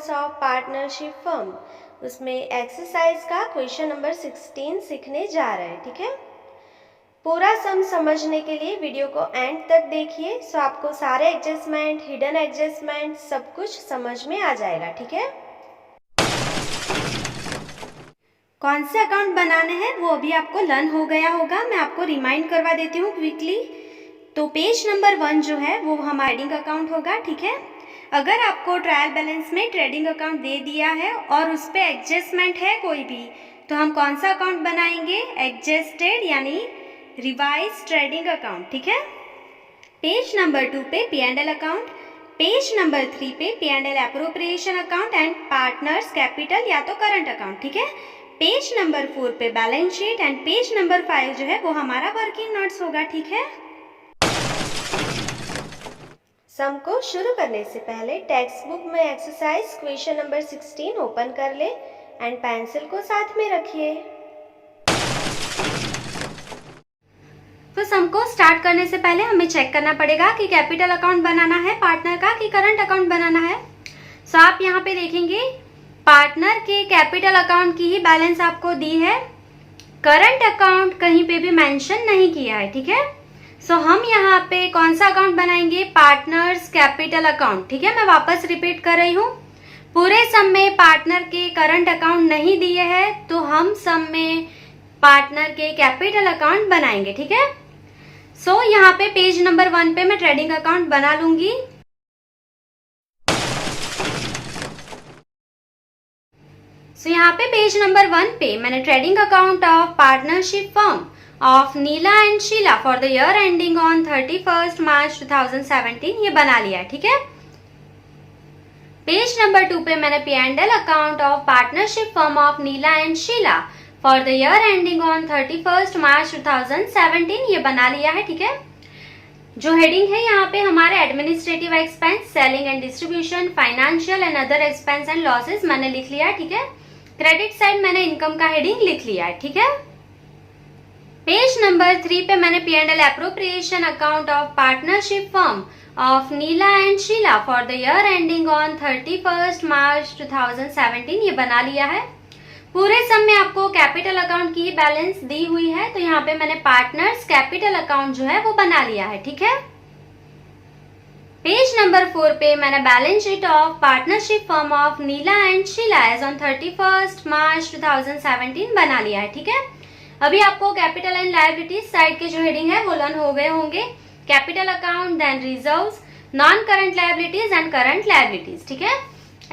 Partners of partnership firm, उसमें exercise का question number 16 सीखने जा रहे हैं। ठीक है, पूरा सम समझने के लिए वीडियो को एंड तक देखिए, सो आपको सारे एडजस्टमेंट, हिडन एडजस्टमेंट सब कुछ समझ में आ जाएगा। ठीक है, कौन से अकाउंट बनाने हैं वो अभी आपको लर्न हो गया होगा, मैं आपको रिमाइंड करवा देती हूँ क्विकली। तो पेज नंबर 1 जो है वो हमारा ट्रेडिंग अकाउंट होगा। ठीक है, अगर आपको ट्रायल बैलेंस में ट्रेडिंग अकाउंट दे दिया है और उस पर एडजस्टमेंट है कोई भी, तो हम कौन सा अकाउंट बनाएंगे? एडजस्टेड यानी रिवाइज ट्रेडिंग अकाउंट। ठीक है, पेज नंबर 2 पे P&L अकाउंट, पेज नंबर 3 पे P&L appropriation account and partners capital या तो करंट अकाउंट। ठीक है, पेज नंबर 4 पे balance sheet and page number 5 जो है वो हमारा वर्किंग नोट्स होगा। ठीक है, सम को शुरू करने से पहले टेक्स्ट बुक में एक्सरसाइज क्वेश्चन नंबर 16 ओपन कर ले एंड पेंसिल को साथ में रखिए। तो सम को स्टार्ट करने से पहले हमें चेक करना पड़ेगा कि कैपिटल अकाउंट बनाना है पार्टनर का कि करंट अकाउंट बनाना है। सो आप यहाँ पे देखेंगे पार्टनर के कैपिटल अकाउंट की ही बैलेंस आपको दी है, करंट अकाउंट कहीं पे भी मेंशन नहीं किया है। ठीक है, सो हम यहाँ पे कौन सा अकाउंट बनाएंगे? Partners capital account. ठीक है, मैं वापस रिपीट कर रही हूँ, पूरे सम में पार्टनर के करंट अकाउंट नहीं दिए हैं तो हम सम में पार्टनर के कैपिटल अकाउंट बनाएंगे। ठीक है, सो यहाँ पे पेज नंबर 1 पे मैं ट्रेडिंग अकाउंट बना लूंगी। सो यहाँ पे पेज नंबर 1 पे मैंने trading account of partnership firm of Neela and Sheela for the year ending on 31 March 2017 ये बना लिया है। ठीक है, पेज नंबर 2 पे मैंने P&L account of partnership firm of Neela and Sheela for the year ending on 31 March 2017 ये बना लिया है। ठीक है, जो हेडिंग है यहाँ पे हमारे administrative expense, selling and distribution, financial and other expense and losses मैंने लिख लिया है। ठीक है, क्रेडिट साइड मैंने इनकम का हेडिंग लिख लिया है। ठीक है, पेज नंबर 3 पे मैंने P&L appropriation account of partnership firm of Neela and Sheela for the year ending on 31 March 2017 ये बना लिया है। पूरे सम में आपको कैपिटल अकाउंट की बैलेंस दी हुई है तो यहाँ पे मैंने पार्टनर्स कैपिटल अकाउंट जो है वो बना लिया है। ठीक है, पेज नंबर 4 पे मैंने balance sheet of partnership firm of Neela and Sheela as on 31 March 2017 बना लिया है। ठीक है, अभी आपको कैपिटल एंड लायबिलिटीज साइड के जो हेडिंग है वो लर्न हो गए होंगे, capital account, then reserves, non current liabilities and current liabilities. ठीक है,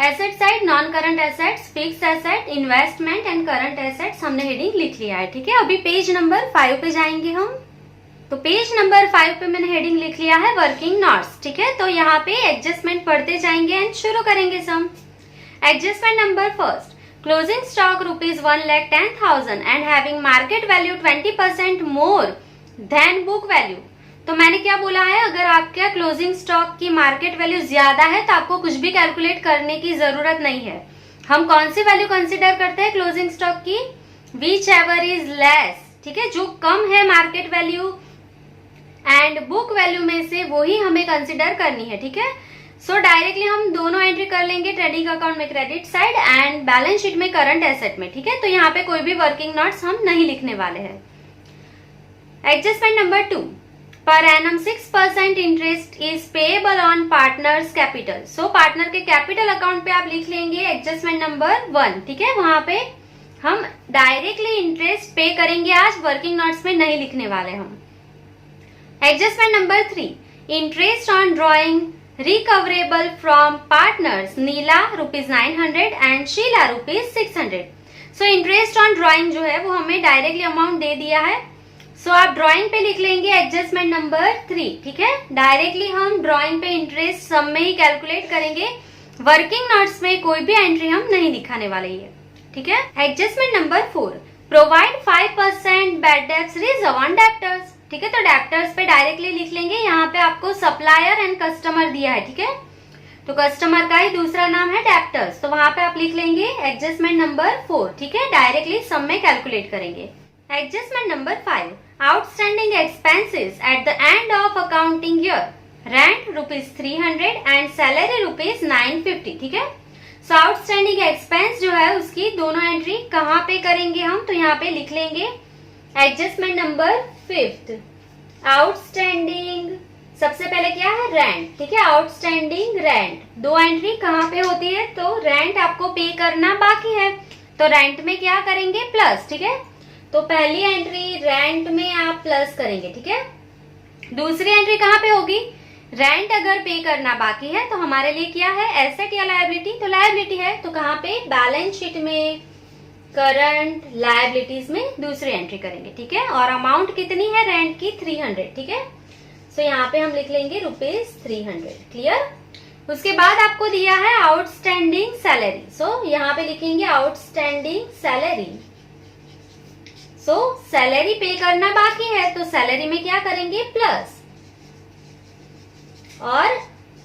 asset side, non current assets, fix asset, investment and current assets हमने हेडिंग लिख लिया है। ठीक है, अभी पेज नंबर 5 पे जाएंगे हम। तो पेज नंबर 5 पे मैंने हेडिंग लिख लिया है वर्किंग नोट्स। ठीक है, तो यहाँ पे एडजस्टमेंट पढ़ते जाएंगे एंड शुरू करेंगे सम। Adjustment number first, closing stock ₹1,10,000 and having market value 20% more than book value. तो मैंने क्या बोला है, अगर आपके क्लोजिंग स्टॉक की मार्केट वैल्यू ज्यादा है तो आपको कुछ भी कैलकुलेट करने की जरूरत नहीं है। हम कौन सी वैल्यू कंसिडर करते हैं क्लोजिंग स्टॉक की? Which ever is less. ठीक है, जो कम है market value and book value में से वो ही हमें कंसिडर करनी है। ठीक है, सो डायरेक्टली हम दोनों एंट्री कर लेंगे, ट्रेडिंग अकाउंट में credit side and balance sheet में करंट एसेट में। ठीक है, तो यहाँ पे कोई भी वर्किंग नोट्स हम नहीं लिखने वाले हैं। Adjustment number 2, per annum 6% interest is payable on partners capital. So partner के कैपिटल अकाउंट पे आप लिख लेंगे एडजस्टमेंट नंबर 1। ठीक है, वहां पे हम डायरेक्टली इंटरेस्ट पे करेंगे, आज वर्किंग नोट्स में नहीं लिखने वाले हम। Adjustment number 3, interest on drawing recoverable from partners Neela ₹900 and Sheela ₹600। So interest on drawing जो है वो हमें डायरेक्टली अमाउंट दे दिया है, सो आप ड्राइंग पे लिख लेंगे एडजस्टमेंट नंबर 3। ठीक है, डायरेक्टली हम ड्राइंग पे इंटरेस्ट सम में ही कैलकुलेट करेंगे, वर्किंग नोट्स में कोई भी एंट्री हम नहीं दिखाने वाले हैं। ठीक है, adjustment number 4, provide 5% bad debts reserve on debtors. ठीक है, तो डेब्टर्स पे डायरेक्टली लिख लेंगे, यहाँ पे आपको सप्लायर एंड कस्टमर दिया है। ठीक है, तो कस्टमर का ही दूसरा नाम है डेब्टर्स, तो वहां पे आप लिख लेंगे एडजस्टमेंट नंबर 4। ठीक है, डायरेक्टली सम में कैलकुलेट करेंगे। Adjustment number 5, outstanding expenses at the end of accounting year, rent ₹300 and salary ₹950। ठीक है, सो आउटस्टैंडिंग एक्सपेंस जो है उसकी दोनों एंट्री कहाँ पे करेंगे हम, तो यहाँ पे लिख लेंगे एडजस्टमेंट नंबर 5th, आउटस्टैंडिंग सबसे पहले क्या है रेंट, ठीक है, आउटस्टैंडिंग रेंट। दो एंट्री कहाँ पे होती है, तो रेंट आपको पे करना बाकी है तो रेंट में क्या करेंगे प्लस, ठीक है। तो पहली एंट्री रेंट में आप प्लस करेंगे, ठीक है। दूसरी एंट्री कहाँ पे होगी, रेंट अगर पे करना बाकी है तो हमारे लिए क्या है एसेट या लायबिलिटी, तो लायबिलिटी है तो कहाँ पे बैलेंस शीट में करंट लायबिलिटीज में दूसरी एंट्री करेंगे, ठीक है। और अमाउंट कितनी है रेंट की 300, ठीक है। सो यहाँ पे हम लिख लेंगे ₹300, क्लियर। उसके बाद आपको दिया है आउटस्टैंडिंग सैलरी, सो यहाँ पे लिखेंगे आउटस्टैंडिंग सैलरी। सो सैलरी पे करना बाकी है तो सैलरी में क्या करेंगे प्लस, और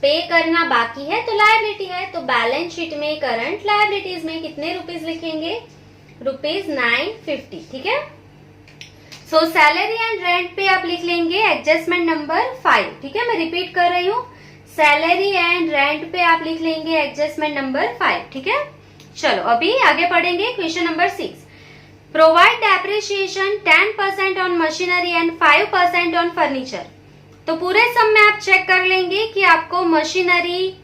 पे करना बाकी है तो लायबिलिटी है तो बैलेंस शीट में करंट लायबिलिटीज में कितने रुपीज लिखेंगे, ₹950, ठीक है। सो सैलरी एंड रेंट पे आप लिख लेंगे एडजस्टमेंट नंबर 5, ठीक है। मैं रिपीट कर रही हूँ, सैलरी एंड रेंट पे आप लिख लेंगे एडजस्टमेंट नंबर 5, ठीक है। चलो अभी आगे पढ़ेंगे question number 6। Provide depreciation 10% on machinery and 5% on furniture. तो पूरे सम में आप चेक कर लेंगे कि आपको मशीनरी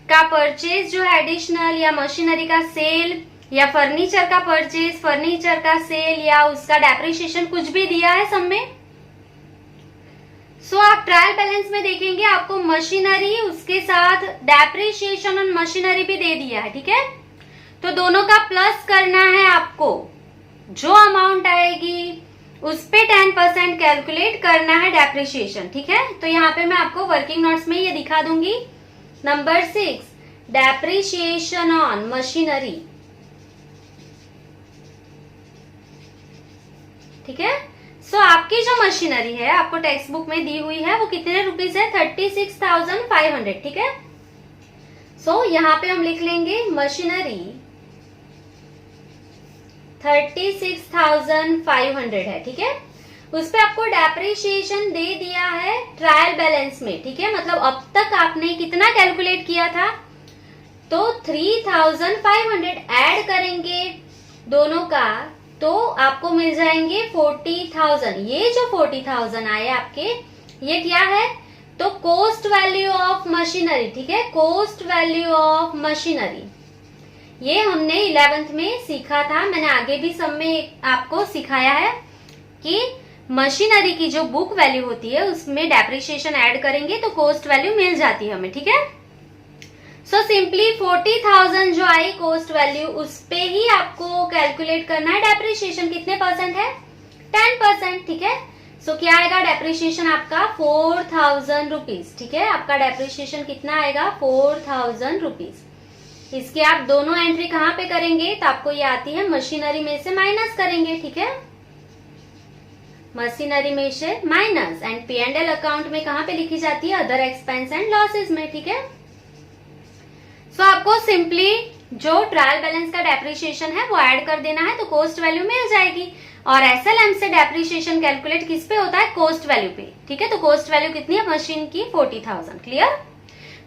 का परचेज जो है एडिशनल, या मशीनरी का सेल, या फर्नीचर का परचेज, फर्नीचर का सेल, या उसका डेप्रिसिएशन कुछ भी दिया है सम में। सो आप ट्रायल बैलेंस में देखेंगे आपको मशीनरी उसके साथ डेप्रिसिएशन ऑन मशीनरी भी दे दिया है, ठीक है। तो दोनों का प्लस करना है आपको, जो अमाउंट आएगी उस पे 10% कैलकुलेट करना है डेप्रिसिएशन, ठीक है। तो यहाँ पे मैं आपको वर्किंग नोट्स में ये दिखा दूंगी। नंबर 6, डेप्रिसिएशन ऑन मशीनरी, ठीक है। सो आपकी जो मशीनरी है आपको टेक्स्ट बुक में दी हुई है वो कितने रुपीज है, 36,500, ठीक है। सो यहाँ पे हम लिख लेंगे मशीनरी 36,500 है, ठीक है। उस पे आपको डेप्रिसिएशन दे दिया है ट्रायल बैलेंस में, ठीक है। मतलब अब तक आपने कितना कैलकुलेट किया था, तो 3,500 ऐड करेंगे दोनों का तो आपको मिल जाएंगे 40,000। ये जो 40,000 आए आपके, ये क्या है, तो कोस्ट वैल्यू ऑफ मशीनरी, ठीक है, कोस्ट वैल्यू ऑफ मशीनरी। ये हमने 11th में सीखा था, मैंने आगे भी सब में आपको सिखाया है कि मशीनरी की जो बुक वैल्यू होती है उसमें डेप्रिसिएशन ऐड करेंगे तो कोस्ट वैल्यू मिल जाती है हमें, ठीक है। सो सिंपली 40,000 जो आई कोस्ट वैल्यू उस पे ही आपको कैलकुलेट करना है डेप्रिसिएशन कितने परसेंट है, 10%, ठीक है। सो क्या आएगा डेप्रिसिएशन आपका 4,000 रुपीज, ठीक है। आपका डेप्रिसिएशन कितना आएगा 4,000 रुपीज। इसके आप दोनों एंट्री कहाँ पे करेंगे, तो आपको ये आती है मशीनरी में से माइनस करेंगे, ठीक है। मशीनरी में से माइनस, एंड P&L अकाउंट में कहाँ पे लिखी जाती है, अदर एक्सपेंस एंड लॉसेज में, ठीक है। सो आपको सिंपली जो ट्रायल बैलेंस का डेप्रिसिएशन है वो ऐड कर देना है तो कोस्ट वैल्यू मिल जाएगी। और SLM से डेप्रिसिएशन कैलकुलेट किस पे होता है, कोस्ट वैल्यू पे, ठीक है। तो कोस्ट वैल्यू कितनी है मशीन की 40,000, क्लियर।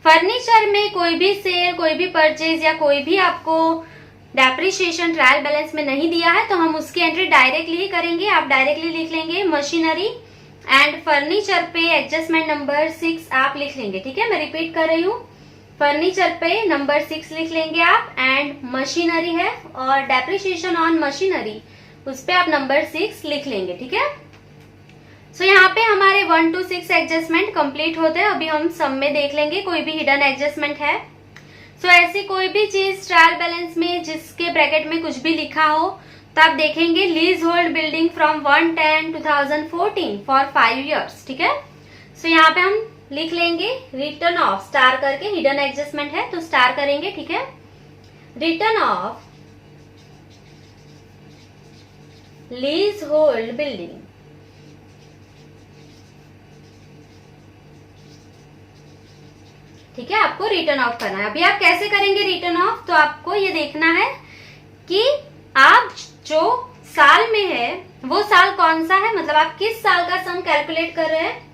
फर्नीचर में कोई भी सेल, कोई भी परचेज या कोई भी आपको डेप्रिसिएशन ट्रायल बैलेंस में नहीं दिया है तो हम उसकी एंट्री डायरेक्टली ही करेंगे। आप डायरेक्टली लिख लेंगे मशीनरी एंड फर्नीचर पे एडजस्टमेंट नंबर 6 आप लिख लेंगे, ठीक है। मैं रिपीट कर रही हूँ, फर्नीचर पे नंबर 6 लिख लेंगे आप, एंड मशीनरी है और डेप्रिसिएशन ऑन मशीनरी उस पे आप नंबर 6 लिख लेंगे, ठीक है। सो यहाँ पे हमारे 1 to 6 एडजस्टमेंट कंप्लीट होते हैं। अभी हम सम में देख लेंगे कोई भी हिडन एडजस्टमेंट है। सो ऐसी कोई भी चीज ट्रायल बैलेंस में जिसके ब्रैकेट में कुछ भी लिखा हो तो आप देखेंगे lease hold building from 1/10/2014 for 5 years, ठीक है। सो यहाँ पे हम लिख लेंगे रिटर्न ऑफ, स्टार करके, हिडन एडजस्टमेंट है तो स्टार करेंगे, ठीक है। Return of leasehold building, ठीक है। आपको रिटर्न ऑफ करना है। अभी आप कैसे करेंगे रिटर्न ऑफ, तो आपको ये देखना है कि आप जो साल में है वो साल कौन सा है, मतलब आप किस साल का सम कैलकुलेट कर रहे हैं।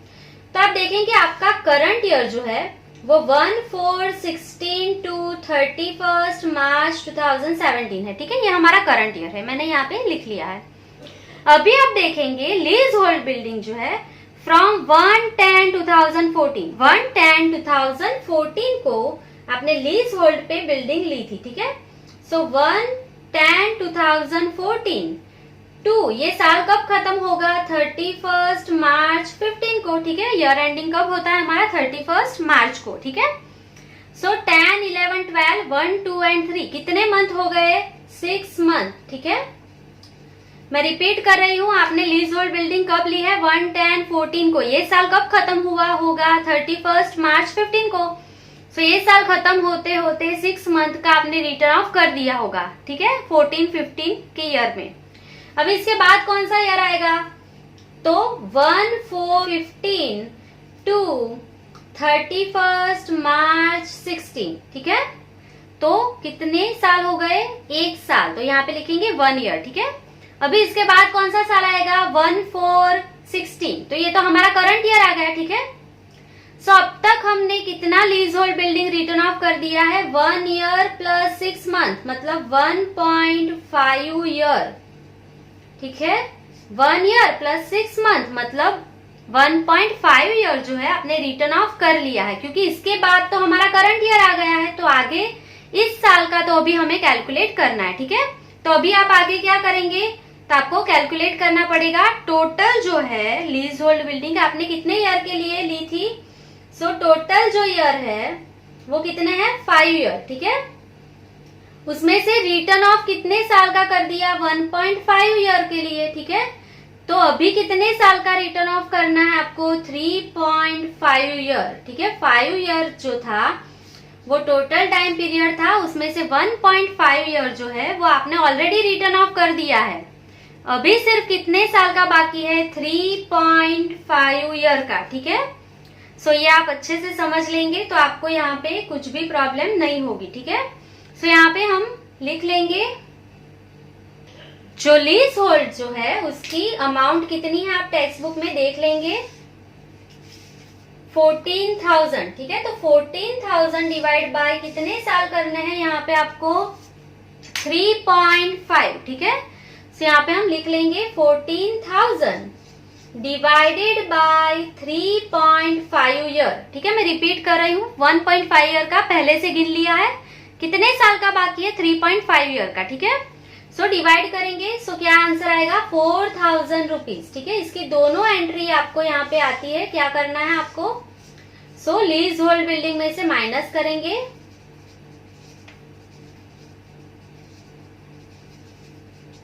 तो आप देखें कि आपका करंट ईयर जो है वो 1/4/16 to 31st March 2017 है, ठीक है। ये हमारा करंट ईयर है, मैंने यहाँ पे लिख लिया है। अभी आप देखेंगे लीज होल्ड बिल्डिंग जो है फ्रॉम 1/10/2014 1/10/2014 को आपने लीज होल्ड पे बिल्डिंग ली थी, ठीक है। सो 1/10/2014 टू ये साल कब खत्म होगा 31st March 15 को, ठीक है। ईयर एंडिंग कब होता है हमारा 31st March को, ठीक है। सो 10, 11, 12, 1, 2 एंड 3 कितने मंथ हो गए 6 मंथ, ठीक है। मैं रिपीट कर रही हूँ, आपने लीज होल्ड बिल्डिंग कब ली है 1/10/14 को, ये साल कब खत्म हुआ होगा 31st March 15 को। सो ये साल खत्म होते होते 6 मंथ का आपने रिटर्न ऑफ कर दिया होगा, ठीक है, 14-15 के ईयर में। अब इसके बाद कौन सा ईयर आएगा, तो 1/4/15 टू 31st March 16, ठीक है। तो कितने साल हो गए 1 साल, तो यहाँ पे लिखेंगे 1 ईयर, ठीक है। अभी इसके बाद कौन सा साल आएगा 1/4/16, तो ये तो हमारा करंट ईयर आ गया, ठीक है। सो अब तक हमने कितना lease hold building return of कर दिया है 1 ईयर प्लस 6 मंथ, मतलब 1.5 ईयर, ठीक है। 1 ईयर प्लस 6 मंथ मतलब 1.5 ईयर जो है आपने रिटर्न ऑफ कर लिया है, क्योंकि इसके बाद तो हमारा करंट ईयर आ गया है। तो आगे इस साल का तो अभी हमें कैलकुलेट करना है, ठीक है। तो अभी आप आगे क्या करेंगे, तो आपको कैलकुलेट करना पड़ेगा टोटल जो है लीज होल्ड बिल्डिंग आपने कितने ईयर के लिए ली थी। सो टोटल जो ईयर है वो कितने हैं 5 ईयर, ठीक है। उसमें से रिटर्न ऑफ कितने साल का कर दिया 1.5 ईयर के लिए, ठीक है। तो अभी कितने साल का रिटर्न ऑफ करना है आपको 3.5 ईयर, ठीक है। 5 ईयर जो था वो टोटल टाइम पीरियड था, उसमें से 1.5 ईयर जो है वो आपने ऑलरेडी रिटर्न ऑफ कर दिया है। अभी सिर्फ कितने साल का बाकी है 3.5 ईयर का, ठीक है। सो ये आप अच्छे से समझ लेंगे तो आपको यहाँ पे कुछ भी प्रॉब्लम नहीं होगी, ठीक है। सो यहाँ पे हम लिख लेंगे जो लीज होल्ड जो है उसकी अमाउंट कितनी है, आप टेक्स्ट बुक में देख लेंगे 14,000, ठीक है। तो 14,000 डिवाइड बाय कितने साल करने हैं यहाँ पे आपको 3.5, ठीक है। सो यहाँ पे हम लिख लेंगे 14,000 डिवाइडेड बाय 3.5 ईयर, ठीक है। मैं रिपीट कर रही हूँ 1.5 ईयर का पहले से गिन लिया है, कितने साल का बाकी है 3.5 ईयर का, ठीक है। सो डिवाइड करेंगे, सो क्या आंसर आएगा 4,000 रुपीज, ठीक है। इसकी दोनों एंट्री आपको यहाँ पे आती है, क्या करना है आपको, सो लीज होल्ड बिल्डिंग में से माइनस करेंगे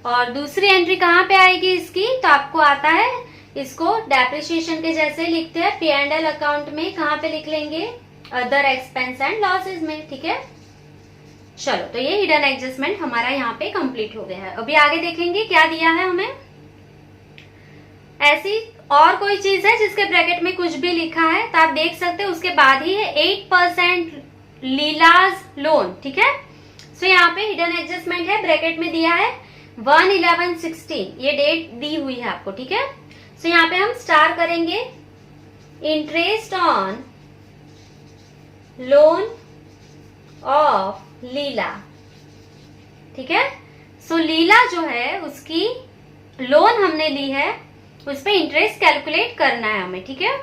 और दूसरी एंट्री कहाँ पे आएगी इसकी, तो आपको आता है इसको डेप्रिसिएशन के जैसे लिखते हैं P&L अकाउंट में, कहाँ पे लिख लेंगे अदर एक्सपेंस एंड लॉसेज में, ठीक है। चलो तो ये हिडन एडजस्टमेंट हमारा यहाँ पे कंप्लीट हो गया है। अभी आगे देखेंगे क्या दिया है हमें। ऐसी और कोई चीज है जिसके ब्रैकेट में कुछ भी लिखा है तो आप देख सकते हैं, उसके बाद ही है 8% लीलाज लोन, ठीक है। सो यहाँ पे हिडन एडजस्टमेंट है, ब्रैकेट में दिया है 1/11/16, ये डेट दी हुई है आपको, ठीक है। सो यहाँ पे हम स्टार करेंगे इंटरेस्ट ऑन लोन ऑफ लीला, ठीक है। सो लीला जो है उसकी लोन हमने ली है, उस पे इंटरेस्ट कैलकुलेट करना है हमें, ठीक है।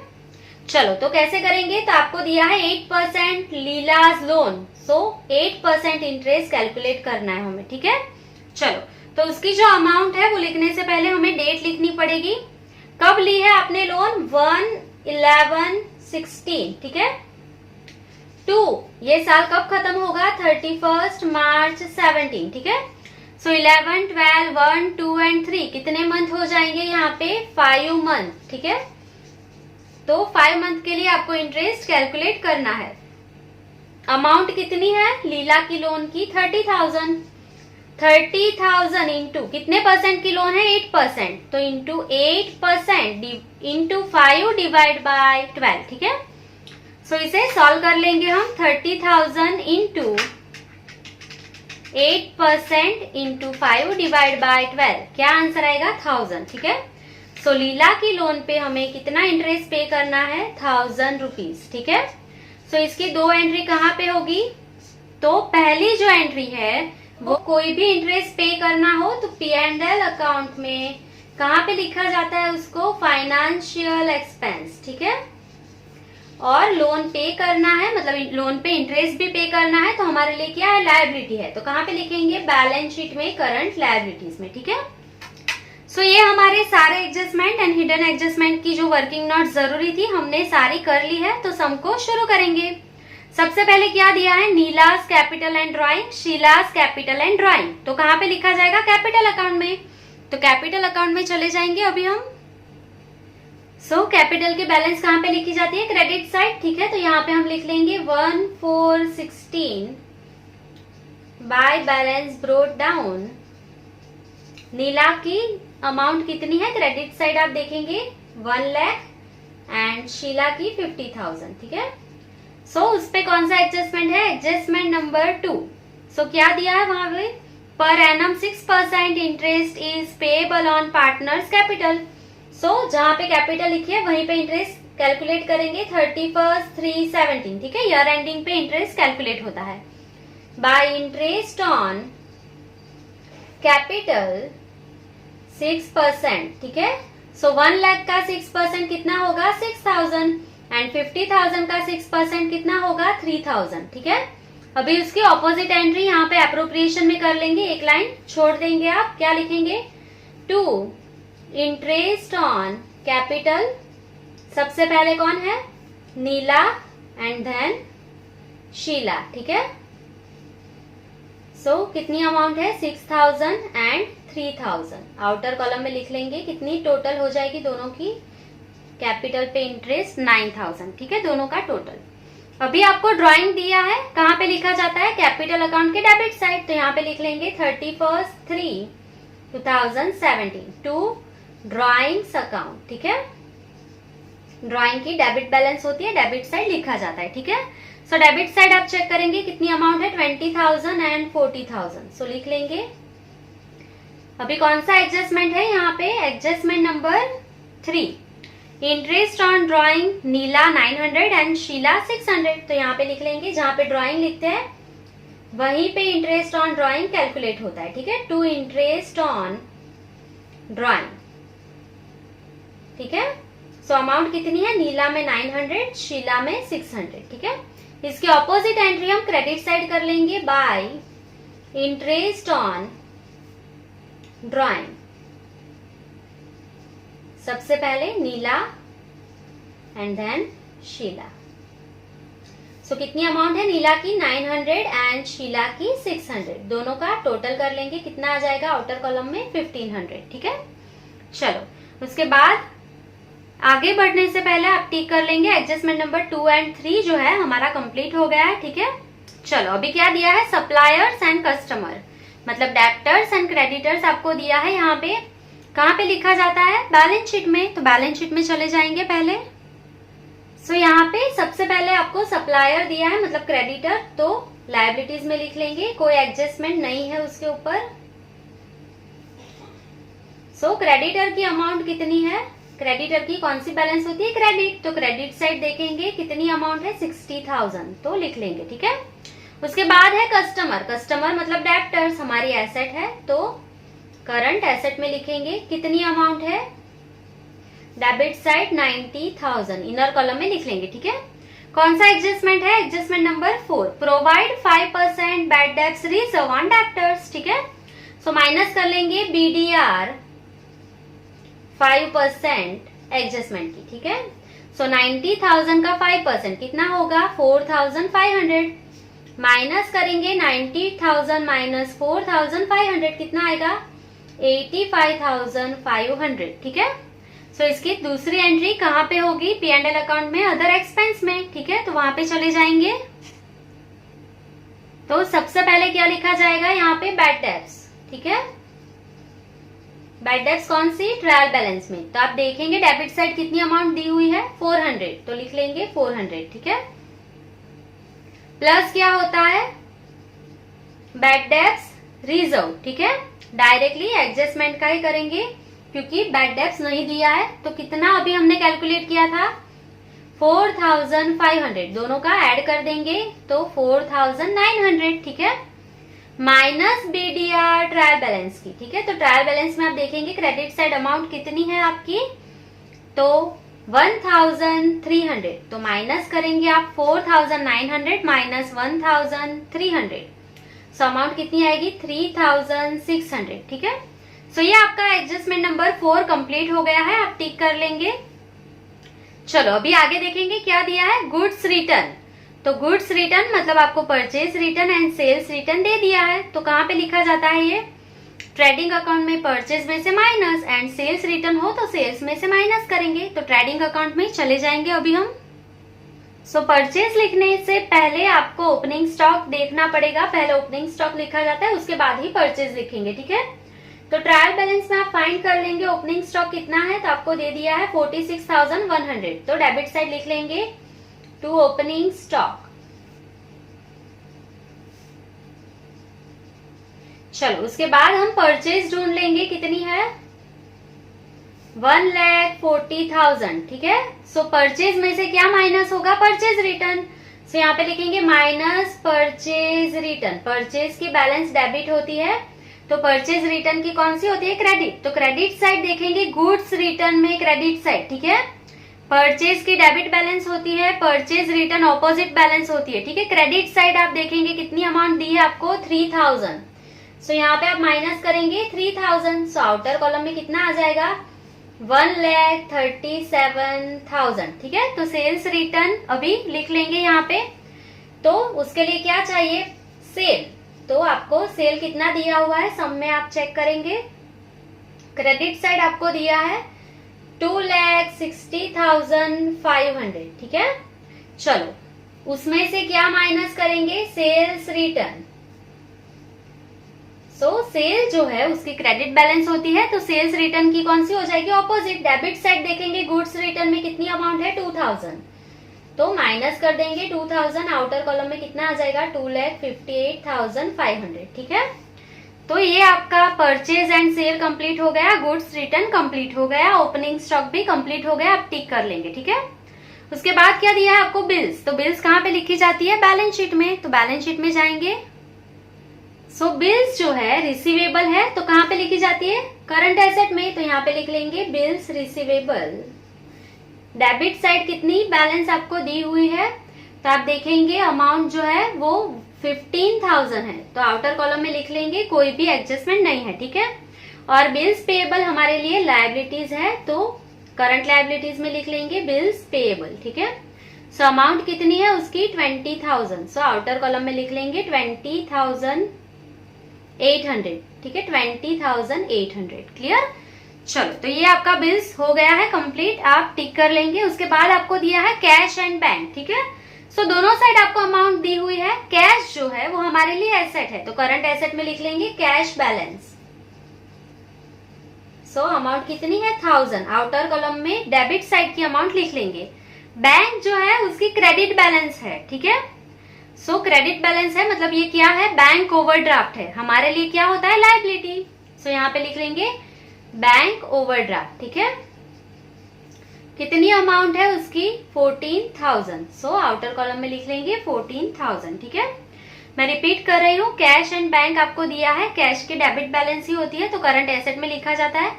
चलो तो कैसे करेंगे, तो आपको दिया है 8% लीलाज लोन, सो 8% इंटरेस्ट कैलकुलेट करना है हमें, ठीक है। चलो तो उसकी जो अमाउंट है वो लिखने से पहले हमें डेट लिखनी पड़ेगी, कब ली है आपने लोन 1/11/16, ठीक है। 2 ये साल कब खत्म होगा 31st March 17, ठीक है। सो 11, 12, 1, 2 एंड 3 कितने मंथ हो जाएंगे यहाँ पे 5 मंथ, ठीक है। तो 5 मंथ के लिए आपको इंटरेस्ट कैलकुलेट करना है। अमाउंट कितनी है लीला की लोन की 30,000, 30,000 इंटू कितने परसेंट की लोन है 8%, तो इंटू 8% इंटू 5 डिवाइड बाय 12, ठीक है। सो इसे सॉल्व कर लेंगे हम 30,000 इंटू 8% इंटू 5 डिवाइड बाय 12, क्या आंसर आएगा 1000, ठीक है। सो लीला की लोन पे हमें कितना इंटरेस्ट पे करना है 1000 रुपीज, ठीक है। सो इसकी 2 एंट्री कहाँ पे होगी? तो पहली जो एंट्री है वो कोई भी इंटरेस्ट पे करना हो तो P&L अकाउंट में कहाँ पे लिखा जाता है उसको? फाइनेंशियल एक्सपेंस, ठीक है। और लोन पे करना है, मतलब लोन पे इंटरेस्ट भी पे करना है, तो हमारे लिए क्या है? लायबिलिटी है। तो कहाँ पे लिखेंगे? बैलेंस शीट में, करंट लायबिलिटीज में, ठीक है। सो ये हमारे सारे एडजस्टमेंट एंड हिडन एडजस्टमेंट की जो वर्किंग नोट जरूरी थी हमने सारी कर ली है। तो सम को शुरू करेंगे। सबसे पहले क्या दिया है? Neela's capital and drawing, Sheela's capital and drawing. तो कहाँ पे लिखा जाएगा? कैपिटल अकाउंट में। तो कैपिटल अकाउंट में चले जाएंगे अभी हम। कैपिटल के बैलेंस कहाँ पे लिखी जाती है? क्रेडिट साइड, ठीक है। तो यहाँ पे हम लिख लेंगे 1416 बाय बैलेंस ब्रोट डाउन। नीला की अमाउंट कितनी है? क्रेडिट साइड आप देखेंगे 1 लाख एंड शीला की 50,000, ठीक है। उस पे कौन सा एडजस्टमेंट है? Adjustment number 2। क्या दिया है वहां पे? Per annum 6% interest is payable on partners capital. जहां पे कैपिटल लिखी है वहीं पे इंटरेस्ट कैलकुलेट करेंगे 31/3/17, ठीक है। ईयर एंडिंग पे इंटरेस्ट कैलकुलेट होता है बाय इंटरेस्ट ऑन कैपिटल 6%, ठीक है। 1 लाख का 6% कितना होगा? 6,000 एंड 50,000 का 6% कितना होगा? 3,000, ठीक है। अभी उसकी ऑपोजिट एंट्री यहाँ पे अप्रोप्रिएशन में कर लेंगे, एक लाइन छोड़ देंगे आप। क्या लिखेंगे? 2 इंटरेस्ट ऑन कैपिटल। सबसे पहले कौन है? नीला एंड देन शीला, ठीक है। कितनी अमाउंट है? 6,000 एंड 3,000। आउटर कॉलम में लिख लेंगे कितनी टोटल हो जाएगी दोनों की। कैपिटल पे इंटरेस्ट 9,000, ठीक है, दोनों का टोटल। अभी आपको ड्राइंग दिया है, कहाँ पे लिखा जाता है? कैपिटल अकाउंट के डेबिट साइड। तो यहाँ पे लिख लेंगे 31/3/2017 टू ड्राइंग्स अकाउंट, ठीक है। ड्राइंग की डेबिट बैलेंस होती है, डेबिट साइड लिखा जाता है, ठीक है। डेबिट साइड आप चेक करेंगे कितनी अमाउंट है? 20,000 एंड 40,000। लिख लेंगे। अभी कौन सा एडजस्टमेंट है यहाँ पे? Adjustment number 3। Interest on drawing Neela 900 and Sheela 600। तो यहाँ पे लिख लेंगे, जहां पे ड्राइंग लिखते हैं वहीं पे इंटरेस्ट ऑन ड्राइंग कैलकुलेट होता है, ठीक है। 2 इंटरेस्ट ऑन ड्राइंग, ठीक है। अमाउंट कितनी है? नीला में 900, शीला में 600, ठीक है। इसकी ऑपोजिट एंट्री हम क्रेडिट साइड कर लेंगे बाय इंटरेस्ट ऑन ड्राइंग। सबसे पहले नीला एंड देन शीला। कितनी अमाउंट है? नीला की 900 एंड शीला की 600। दोनों का टोटल कर लेंगे, कितना आ जाएगा? आउटर कॉलम में 1500, ठीक है। चलो, उसके बाद आगे बढ़ने से पहले आप टिक कर लेंगे एडजस्टमेंट नंबर 2 एंड 3 जो है हमारा कंप्लीट हो गया है, ठीक है। चलो, अभी क्या दिया है? सप्लायर्स एंड कस्टमर, मतलब डेब्टर्स एंड क्रेडिटर्स आपको दिया है। यहाँ पे कहाँ पे लिखा जाता है? बैलेंस शीट में। तो बैलेंस शीट में चले जाएंगे पहले। यहाँ पे सबसे पहले आपको सप्लायर दिया है, मतलब क्रेडिटर, तो लायबिलिटीज में लिख लेंगे, कोई एडजस्टमेंट नहीं है उसके ऊपर। क्रेडिटर की अमाउंट कितनी है? क्रेडिटर की कौन सी बैलेंस होती है? क्रेडिट। तो क्रेडिट साइड देखेंगे कितनी अमाउंट है? 60,000, तो लिख लेंगे, ठीक है। उसके बाद है कस्टमर। कस्टमर मतलब डेब्टर्स, हमारी एसेट है, तो करंट एसेट में लिखेंगे कितनी अमाउंट है? डेबिट साइड 90,000, इनर कॉलम में लिख लेंगे, ठीक है। कौन सा एडजस्टमेंट है? Adjustment number 4। Provide 5% bad debts reserve on debtors, ठीक है। माइनस कर लेंगे BDR 5% एडजस्टमेंट की, ठीक है। 90,000 का 5% कितना होगा? 4,500। माइनस करेंगे 90,000 माइनस 4,500 कितना आएगा? 85,500, ठीक है। इसकी दूसरी एंट्री कहाँ पे होगी? P&L अकाउंट में, अदर एक्सपेंस में, ठीक है। तो वहां पे चले जाएंगे। तो सबसे पहले क्या लिखा जाएगा यहाँ पे? बैड डेब्ट्स, ठीक है। बैड डेब्ट्स कौन सी? ट्रायल बैलेंस में। तो आप देखेंगे डेबिट साइड कितनी अमाउंट दी हुई है? 400, तो लिख लेंगे 400, ठीक है। प्लस क्या होता है? बैड डेब्ट्स रिजर्व, ठीक है। डायरेक्टली एडजस्टमेंट का ही करेंगे क्योंकि बैड डेब्ट्स नहीं दिया है। तो कितना अभी हमने कैलकुलेट किया था? 4500, दोनों का ऐड कर देंगे तो 4900, ठीक है, माइनस BDR ट्रायल बैलेंस की, ठीक है। तो ट्रायल बैलेंस में आप देखेंगे क्रेडिट साइड अमाउंट कितनी है आपकी, तो 1300, तो माइनस करेंगे आप 4900 माइनस 1300, सो अमाउंट कितनी आएगी 3600, ठीक है। सो ये आपका एडजस्टमेंट नंबर 4 कंप्लीट हो गया है, आप टिक कर लेंगे। चलो अभी आगे देखेंगे क्या दिया है, गुड्स रिटर्न। तो गुड्स रिटर्न मतलब आपको purchase return and sales return दे दिया है, तो कहाँ पे लिखा जाता है ये, ट्रेडिंग अकाउंट में परचेज में से माइनस एंड सेल्स रिटर्न हो तो सेल्स में से माइनस करेंगे। तो ट्रेडिंग अकाउंट में चले जाएंगे अभी हम। सो परचेज लिखने से पहले आपको ओपनिंग स्टॉक देखना पड़ेगा, पहले ओपनिंग स्टॉक लिखा जाता है उसके बाद ही परचेज लिखेंगे, ठीक है। तो ट्रायल बैलेंस में आप फाइंड कर लेंगे ओपनिंग स्टॉक कितना है, तो आपको दे दिया है 46,100, तो डेबिट साइड लिख लेंगे टू ओपनिंग स्टॉक। चलो उसके बाद हम परचेज ढूंढ लेंगे कितनी है, 1,40,000, ठीक है। सो परचेज में से क्या माइनस होगा, परचेज रिटर्न। सो यहाँ पे लिखेंगे माइनस परचेज रिटर्न, परचेज की बैलेंस डेबिट होती है तो परचेज रिटर्न की कौन सी होती है, क्रेडिट। तो क्रेडिट साइड देखेंगे गुड्स रिटर्न में क्रेडिट साइड, ठीक है। परचेज की डेबिट बैलेंस होती है, परचेज रिटर्न ऑपोजिट बैलेंस होती है, ठीक है। क्रेडिट साइड आप देखेंगे कितनी अमाउंट दी है आपको 3000, सो यहाँ पे आप माइनस करेंगे 3000, सो आउटर कॉलम में कितना आ जाएगा 1,37,000, ठीक है। तो सेल्स रिटर्न अभी लिख लेंगे यहाँ पे, तो उसके लिए क्या चाहिए, सेल। तो आपको सेल कितना दिया हुआ है, सम में आप चेक करेंगे, क्रेडिट साइड आपको दिया है 2,60,500, ठीक है। चलो उसमें से क्या माइनस करेंगे, सेल्स रिटर्न। सो सेल जो है उसकी क्रेडिट बैलेंस होती है, तो सेल्स रिटर्न की कौन सी हो जाएगी, ऑपोजिट। डेबिट साइड देखेंगे गुड्स रिटर्न में कितनी अमाउंट है 2000, तो माइनस कर देंगे 2000, आउटर कॉलम में कितना आ जाएगा 2,58,500, ठीक है। तो ये आपका परचेज एंड सेल कंप्लीट हो गया, गुड्स रिटर्न कंप्लीट हो गया, ओपनिंग स्टॉक भी कंप्लीट हो गया, आप टिक कर लेंगे, ठीक है। उसके बाद क्या दिया है आपको, बिल्स। तो बिल्स कहाँ पे लिखी जाती है, बैलेंस शीट में। तो बैलेंस शीट में जाएंगे, सो बिल्स जो है रिसीवेबल है तो कहाँ पे लिखी जाती है, करंट एसेट में। तो यहाँ पे लिख लेंगे बिल्स रिसीवेबल। डेबिट साइड कितनी बैलेंस आपको दी हुई है, तो आप देखेंगे अमाउंट जो है वो 15,000 है, तो आउटर कॉलम में लिख लेंगे, कोई भी एडजस्टमेंट नहीं है, ठीक है। और बिल्स पेएबल हमारे लिए लायबिलिटीज है, तो करंट लायबिलिटीज में लिख लेंगे बिल्स पेएबल, ठीक है। सो अमाउंट कितनी है उसकी 20,000, सो आउटर कॉलम में लिख लेंगे 20,800, ठीक है, 20,800, क्लियर। चलो तो ये आपका बिल्स हो गया है कंप्लीट, आप टिक कर लेंगे। उसके बाद आपको दिया है कैश एंड बैंक, ठीक है। सो दोनों साइड आपको अमाउंट दी हुई है, कैश जो है वो हमारे लिए एसेट है, तो करंट एसेट में लिख लेंगे कैश बैलेंस। सो अमाउंट कितनी है 1000, आउटर कॉलम में डेबिट साइड की अमाउंट लिख लेंगे। बैंक जो है उसकी क्रेडिट बैलेंस है, ठीक है। सो क्रेडिट बैलेंस है मतलब ये क्या है, बैंक ओवरड्राफ्ट है, हमारे लिए क्या होता है, लायबिलिटी। सो यहाँ पे लिख लेंगे बैंक ओवरड्राफ्ट, ठीक है। कितनी अमाउंट है उसकी 14,000, सो आउटर कॉलम में लिख लेंगे 14,000, ठीक है। मैं रिपीट कर रही हूँ, कैश एंड बैंक आपको दिया है, कैश की डेबिट बैलेंस ही होती है तो करंट एसेट में लिखा जाता है।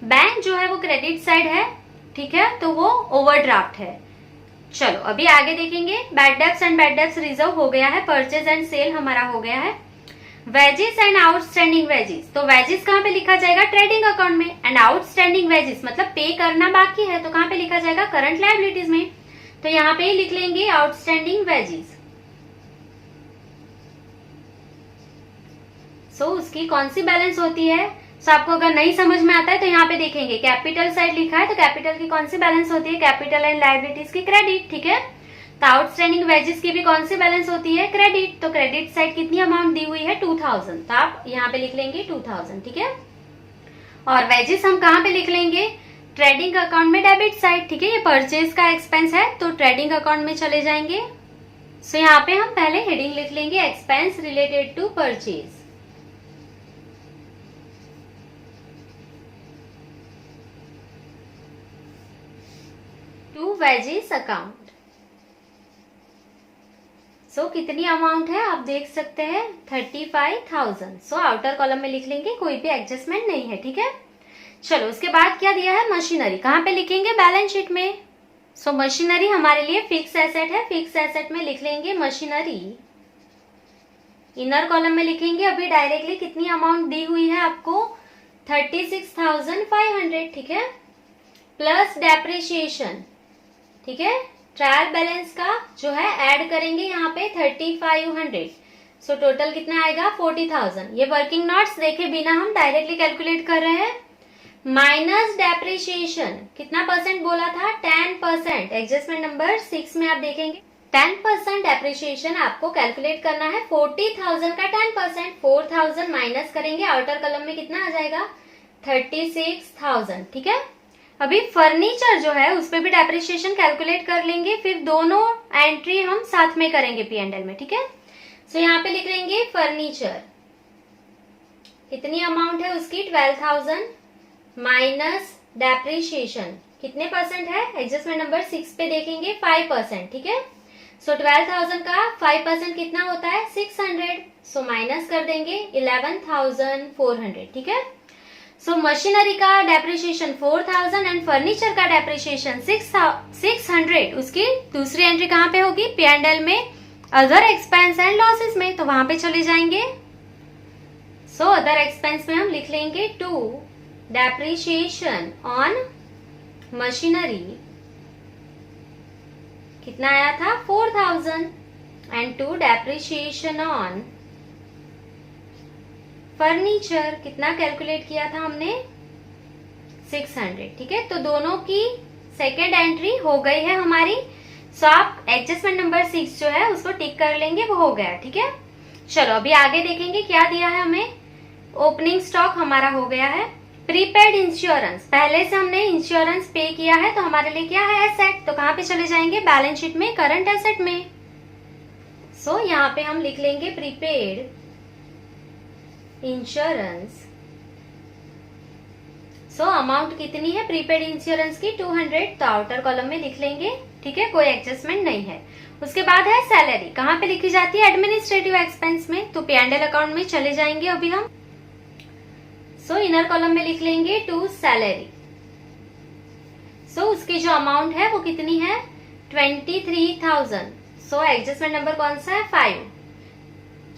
बैंक जो है वो क्रेडिट साइड है, ठीक है, तो वो ओवरड्राफ्ट है। चलो अभी आगे देखेंगे, bad debts and bad debts reserve हो गया है, परचेज एंड सेल हमारा हो गया है। वेजेस एंड आउटस्टैंडिंग वेजेस, तो वेजेस कहाँ पे लिखा जाएगा, ट्रेडिंग अकाउंट में, एंड आउटस्टैंडिंग वेजेस मतलब पे करना बाकी है तो कहाँ पे लिखा जाएगा, करंट लायबिलिटीज में। तो यहाँ पे लिख लेंगे आउटस्टैंडिंग वेजेस। सो उसकी कौन सी बैलेंस होती है, सो आपको अगर नहीं समझ में आता है तो यहाँ पे देखेंगे कैपिटल साइड लिखा है, तो कैपिटल की कौन सी बैलेंस होती है, कैपिटल एंड लायबिलिटीज की क्रेडिट, ठीक है। तो आउटस्टैंडिंग वेजेस की भी कौन सी बैलेंस होती है, क्रेडिट। तो क्रेडिट साइड कितनी अमाउंट दी हुई है 2000, तो आप यहाँ पे लिख लेंगे 2000, ठीक है। और वेजेस हम कहाँ पे लिख लेंगे, ट्रेडिंग अकाउंट में डेबिट साइड, ठीक है। ये परचेज का एक्सपेंस है तो ट्रेडिंग अकाउंट में चले जाएंगे। सो यहाँ पे हम पहले हेडिंग लिख लेंगे expense related to purchase. To wages account. So कितनी अमाउंट है आप देख सकते हैं 35,000। सो आउटर कॉलम में लिख लेंगे, कोई भी एडजस्टमेंट नहीं है, ठीक है। चलो उसके बाद क्या दिया है, मशीनरी कहाँ पे लिखेंगे, बैलेंस शीट में। सो मशीनरी हमारे लिए फिक्स एसेट है, फिक्स एसेट में लिख लेंगे मशीनरी। इनर कॉलम में लिखेंगे अभी डायरेक्टली कितनी अमाउंट दी हुई है आपको 36,500, ठीक है, प्लस डेप्रिसिएशन, ठीक है, ट्रायल बैलेंस का जो है ऐड करेंगे यहाँ पे 3500। सो टोटल कितना आएगा 40,000। ये वर्किंग नोट्स देखे बिना हम डायरेक्टली कैलकुलेट कर रहे हैं। माइनस डेप्रिसिएशन कितना परसेंट बोला था 10%। एडजस्टमेंट नंबर 6 में आप देखेंगे 10% डेप्रिसिएशन आपको कैलकुलेट करना है। 40,000 का 10% 4,000 माइनस करेंगे, आउटर कॉलम में कितना आ जाएगा 36,000, ठीक है। अभी फर्नीचर जो है उस पर भी डेप्रिसिएशन कैलकुलेट कर लेंगे, फिर दोनों एंट्री हम साथ में करेंगे P&L में, ठीक है। सो यहाँ पे लिख लेंगे फर्नीचर कितनी अमाउंट है उसकी 12,000 माइनस डेप्रिसिएशन कितने परसेंट है, एडजस्टमेंट नंबर 6 पे देखेंगे 5%, ठीक है। सो 12,000 का 5% कितना होता है 600। सो माइनस कर देंगे 11,400, ठीक है। सो मशीनरी का डेप्रिसिएशन 4,000 एंड फर्नीचर का डेप्रिसिएशन 600। उसकी दूसरी एंट्री कहाँ पे होगी P&L में, अदर एक्सपेंस एंड लॉसेस में, तो वहां पे चले जाएंगे। सो अदर एक्सपेंस में हम लिख लेंगे 2 डेप्रिसिएशन ऑन मशीनरी कितना आया था 4,000 एंड 2 डेप्रिसिएशन ऑन फर्नीचर कितना कैलकुलेट किया था हमने 600, ठीक है। तो दोनों की सेकेंड एंट्री हो गई है हमारी। सो आप एडजस्टमेंट नंबर 6 जो है उसको टिक कर लेंगे, वो हो गया, ठीक है। चलो अभी आगे देखेंगे क्या दिया है हमें। ओपनिंग स्टॉक हमारा हो गया है। प्रीपेड इंश्योरेंस, पहले से हमने इंश्योरेंस पे किया है तो हमारे लिए क्या है एसेट, तो कहाँ पे चले जाएंगे बैलेंस शीट में करंट एसेट में। सो यहाँ पे हम लिख लेंगे प्रीपेड इंश्योरेंस। सो अमाउंट कितनी है प्रीपेड इंश्योरेंस की 200, तो आउटर कॉलम में लिख लेंगे, ठीक है, कोई एडजस्टमेंट नहीं है। उसके बाद है सैलरी, कहाँ पे लिखी जाती है एडमिनिस्ट्रेटिव एक्सपेंस में, तो P&L अकाउंट में चले जाएंगे अभी हम। सो इनर कॉलम में लिख लेंगे टू सैलरी। सो उसकी जो अमाउंट है वो कितनी है 23,000। सो एडजस्टमेंट नंबर कौन सा है 5।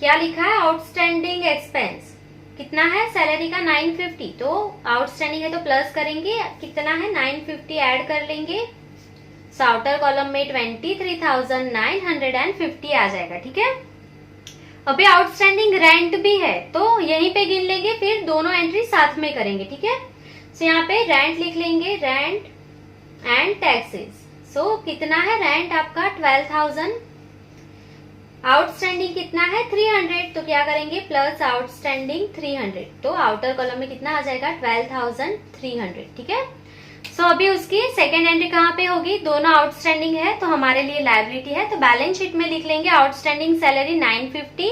क्या लिखा है आउटस्टैंडिंग एक्सपेंस कितना है सैलरी का 950, तो आउटस्टैंडिंग है तो प्लस करेंगे, कितना है 950 ऐड कर लेंगे। सो आउटर कॉलम में 23,950 आ जाएगा, ठीक है। अभी आउटस्टैंडिंग रेंट भी है तो यहीं पे गिन लेंगे, फिर दोनों एंट्री साथ में करेंगे, ठीक है। सो यहाँ पे रेंट लिख लेंगे, रेंट एंड टैक्सेस। सो कितना है रेंट आपका 12,000, आउटस्टैंडिंग कितना है 300, तो क्या करेंगे प्लस आउटस्टैंडिंग 300, तो आउटर कॉलम में कितना आ जाएगा 12,300, ठीक है। सो अभी उसकी सेकेंड एंट्री कहाँ पे होगी, दोनों आउटस्टैंडिंग है तो हमारे लिए लायबिलिटी है, तो बैलेंस शीट में लिख लेंगे outstanding salary 950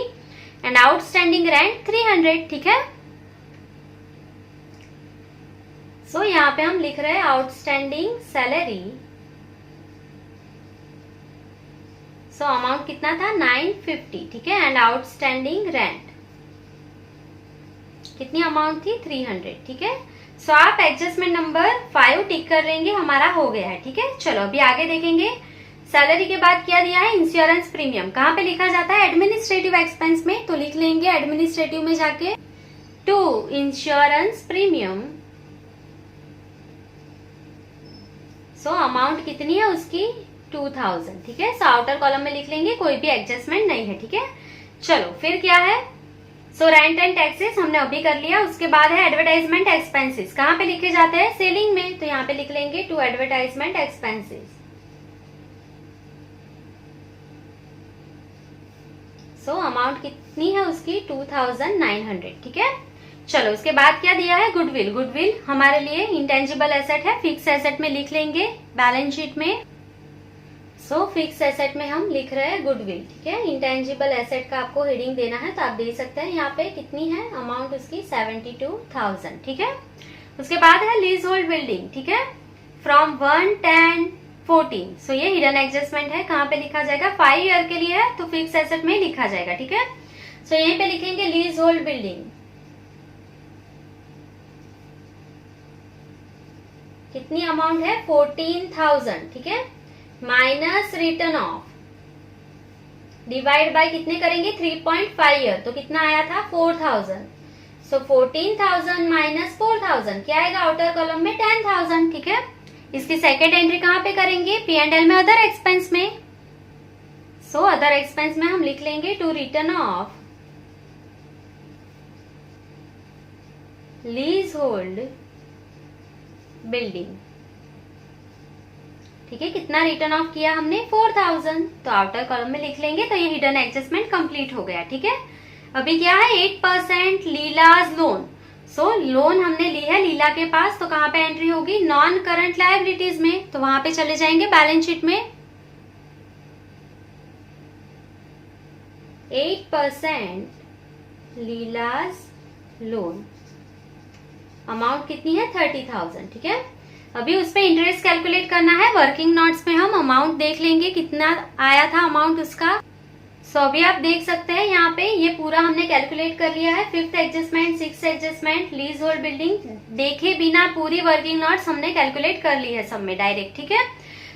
and outstanding rent 300, ठीक है। सो यहाँ पे हम लिख रहे हैं आउटस्टैंडिंग सैलरी। सो अमाउंट कितना था 950, ठीक है, एंड आउटस्टैंडिंग रेंट कितनी अमाउंट थी 300, ठीक है। सो आप एडजस्टमेंट नंबर 5 टिक कर लेंगे, हमारा हो गया है, ठीक है। चलो अभी आगे देखेंगे। सैलरी के बाद क्या दिया है इंश्योरेंस प्रीमियम, कहाँ पे लिखा जाता है एडमिनिस्ट्रेटिव एक्सपेंस में, तो लिख लेंगे एडमिनिस्ट्रेटिव में जाके 2 इंश्योरेंस प्रीमियम। सो अमाउंट कितनी है उसकी 2,000, ठीक है। सो आउटर कॉलम में लिख लेंगे, कोई भी एडजस्टमेंट नहीं है, ठीक है। चलो फिर क्या है, सो रेंट एंड टैक्सेस हमने अभी कर लिया। उसके बाद है एडवर्टाइजमेंट एक्सपेंसेस, कहाँ पे लिखे जाते हैं सेलिंग में, तो यहाँ पे लिख लेंगे 2 एडवर्टाइजमेंट एक्सपेंसेस। सो अमाउंट कितनी है उसकी 2,900, ठीक है। चलो उसके बाद क्या दिया है गुडविल। गुडविल हमारे लिए इंटेंजिबल एसेट है, फिक्स एसेट में लिख लेंगे बैलेंस शीट में। सो फिक्स एसेट में हम लिख रहे हैं गुडविल, ठीक है। इंटेंजिबल एसेट का आपको हेडिंग देना है तो आप दे सकते हैं, यहाँ पे कितनी है अमाउंट उसकी 72,000, ठीक है। उसके बाद है लीज होल्ड बिल्डिंग, ठीक है, फ्रॉम 110 14। सो ये हिडन एडजस्टमेंट है, कहाँ पे लिखा जाएगा, 5 ईयर के लिए है तो फिक्स एसेट में लिखा जाएगा, ठीक है। सो यहीं पे लिखेंगे लीज होल्ड बिल्डिंग, कितनी अमाउंट है, 14,000, ठीक है, minus return of, divide by कितने करेंगे, 3.5 ईयर, तो कितना आया था, 4,000। सो 14,000 माइनस 4,000 क्या आएगा, आउटर कॉलम में 10,000, ठीक है। इसकी सेकेंड एंट्री कहाँ पे करेंगे, P&L में, अदर एक्सपेंस में। सो अदर एक्सपेंस में हम लिख लेंगे to return of leasehold building, ठीक है। कितना रिटर्न ऑफ किया हमने, 4,000, तो आउटर कॉलम में लिख लेंगे, तो ये हिडन एडजस्टमेंट कंप्लीट हो गया, ठीक है। अभी क्या है, 8% लीलाज लोन। सो लोन हमने ली है लीला के पास, तो कहाँ पे एंट्री होगी, नॉन करंट लायबिलिटीज में, तो वहां पे चले जाएंगे बैलेंस शीट में। 8% लीलाज लोन, अमाउंट कितनी है, 30,000, ठीक है। अभी उस पे इंटरेस्ट कैलकुलेट करना है, वर्किंग नोट्स में हम अमाउंट देख लेंगे कितना आया था अमाउंट उसका। सो अभी आप देख सकते हैं यहाँ पे ये पूरा हमने कैलकुलेट कर लिया है, 5th adjustment, 6th adjustment, lease hold building, देखे बिना पूरी वर्किंग नोट्स हमने कैलकुलेट कर ली है सब में डायरेक्ट, ठीक है।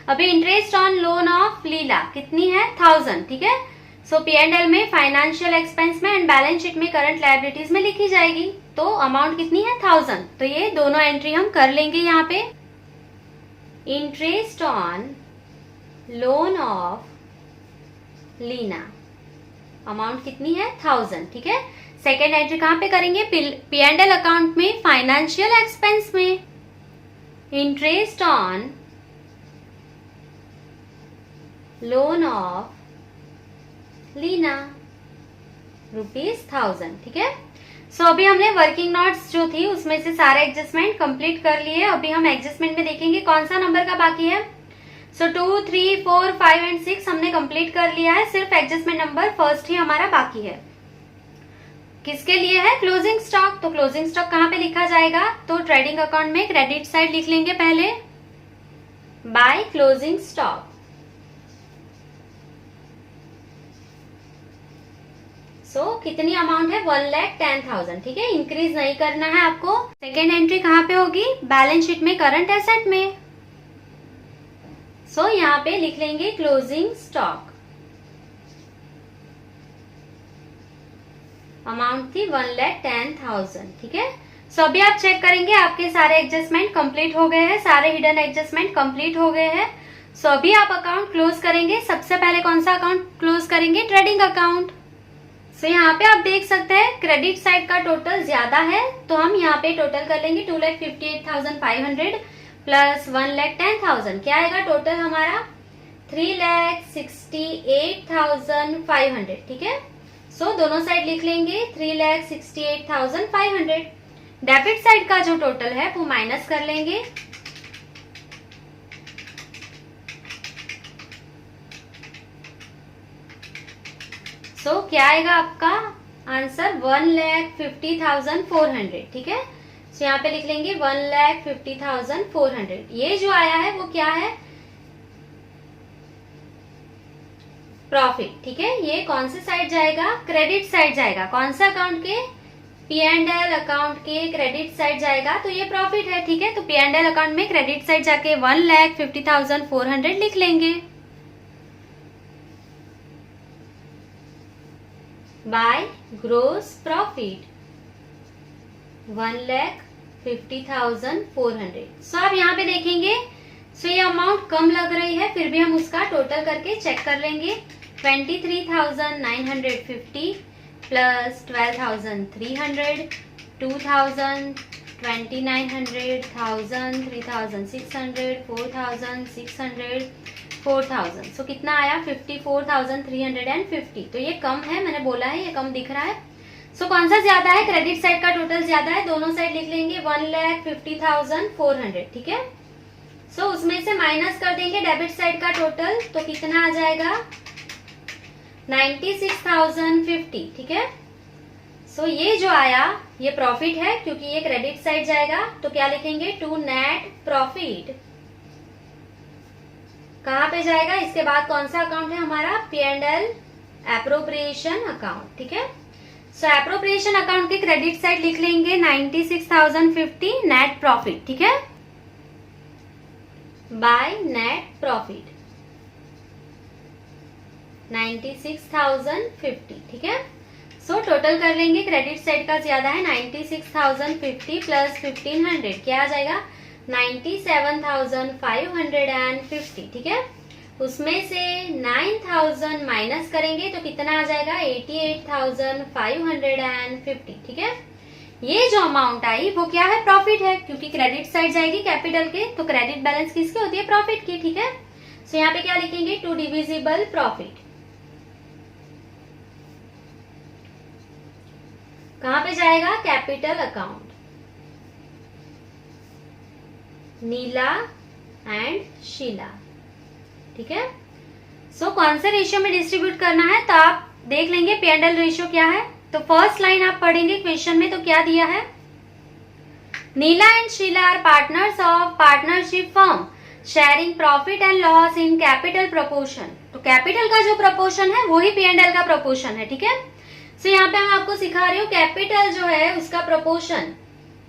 अभी इंटरेस्ट ऑन लोन ऑफ लीला कितनी है, 1000, ठीक है। सो P&L में, फाइनेंशियल एक्सपेंस में एंड बैलेंस शीट में करंट लायबिलिटीज में लिखी जाएगी, तो अमाउंट कितनी है, 1000। तो ये दोनों एंट्री हम कर लेंगे यहाँ पे। Interest on loan of Leena, amount कितनी है, 1000, ठीक है। सेकेंड एंट्री कहाँ पे करेंगे, P&L अकाउंट में, फाइनेंशियल एक्सपेंस में, interest on loan of Leena ₹1000, ठीक है। सो अभी हमने वर्किंग नोट्स जो थी उसमें से सारे एडजस्टमेंट कंप्लीट कर लिए। अभी हम एडजस्टमेंट में देखेंगे कौन सा नंबर का बाकी है। सो 2, 3, 4, 5 एंड 6 हमने कंप्लीट कर लिया है, सिर्फ एडजस्टमेंट नंबर फर्स्ट ही हमारा बाकी है। किसके लिए है, क्लोजिंग स्टॉक। तो क्लोजिंग स्टॉक कहाँ पे लिखा जाएगा, तो ट्रेडिंग अकाउंट में क्रेडिट साइड लिख लेंगे पहले, बाय क्लोजिंग स्टॉक। सो कितनी अमाउंट है, 1,10,000, ठीक है। इंक्रीज नहीं करना है आपको। सेकेंड एंट्री कहाँ पे होगी, बैलेंस शीट में, करंट एसेट में। सो यहाँ पे लिख लेंगे क्लोजिंग स्टॉक, अमाउंट थी 1,10,000, ठीक है। सो अभी आप चेक करेंगे आपके सारे एडजस्टमेंट कंप्लीट हो गए हैं, सारे हिडन एडजस्टमेंट कंप्लीट हो गए हैं। सो अभी आप अकाउंट क्लोज करेंगे। सबसे पहले कौन सा अकाउंट क्लोज करेंगे, ट्रेडिंग अकाउंट। सो यहाँ पे आप देख सकते हैं क्रेडिट साइड का टोटल ज्यादा है, तो हम यहाँ पे टोटल कर लेंगे 2,58,500 प्लस 1,10,000, क्या आएगा टोटल हमारा, 3,68,500, ठीक है। सो दोनों साइड लिख लेंगे 3,68,500। डेबिट साइड का जो टोटल है वो माइनस कर लेंगे, सो क्या आएगा आपका आंसर, 1,50,400, ठीक है। सो यहाँ पे लिख लेंगे 1,50,400। ये जो आया है वो क्या है, प्रॉफिट, ठीक है। ये कौन से साइड जाएगा, क्रेडिट साइड जाएगा। कौन सा अकाउंट के, P&L अकाउंट के क्रेडिट साइड जाएगा, तो ये प्रॉफिट है, ठीक है। तो P&L अकाउंट में क्रेडिट साइड जाके 1,50,400 लिख लेंगे, बाय ग्रोस प्रॉफिट 1,50,400। सो आप यहाँ पे देखेंगे, सो ये अमाउंट कम लग रही है, फिर भी हम उसका टोटल करके चेक कर लेंगे। 23,950 प्लस 12,300, 2,000, 2,900, 1,000, 3,600, 4,600, 4,000। सो कितना आया, 54,350। तो ये कम है, मैंने बोला है ये कम दिख रहा है। सो कौन सा ज्यादा है, क्रेडिट साइड का टोटल ज्यादा है, दोनों साइड लिख लेंगे 1,50,400, ठीक है। सो उसमें से माइनस कर देंगे डेबिट साइड का टोटल, तो कितना आ जाएगा, 96,050, ठीक है। सो ये जो आया ये प्रॉफिट है, क्योंकि ये क्रेडिट साइड जाएगा, तो क्या लिखेंगे, टू नेट प्रॉफिट कहाँ पे जाएगा, इसके बाद कौन सा अकाउंट है हमारा, P&L एप्रोप्रिएशन अकाउंट, ठीक है। सो एप्रोप्रिएशन अकाउंट के क्रेडिट साइड लिख लेंगे 96,050 नेट प्रॉफिट, ठीक है, बाय नेट प्रॉफिट 96,050, ठीक है। सो टोटल कर लेंगे, क्रेडिट साइड का ज्यादा है 96,050 प्लस 1500 क्या आ जाएगा 97,550, ठीक है। उसमें से 9,000 माइनस करेंगे तो कितना आ जाएगा 88,550, ठीक है। ये जो अमाउंट आई वो क्या है, प्रॉफिट है, क्योंकि क्रेडिट साइड जाएगी कैपिटल के, तो क्रेडिट बैलेंस किसकी होती है, प्रॉफिट की, ठीक है। सो यहाँ पे क्या लिखेंगे, टू डिविजिबल प्रॉफिट, कहां पे जाएगा, capital account, Neela and Sheela, ठीक है। सो कौन से रेशियो में डिस्ट्रीब्यूट करना है, तो आप देख लेंगे P&L रेशियो क्या है। तो फर्स्ट लाइन आप पढ़ेंगे क्वेश्चन में, तो क्या दिया है, Neela and Sheela are partners of partnership firm sharing profit and loss in capital proportion. तो कैपिटल का जो प्रोपोर्शन है वही P&L का प्रोपोर्शन है, ठीक है। सो यहाँ पे मैं आपको सिखा रही हूँ कैपिटल जो है उसका प्रोपोर्शन।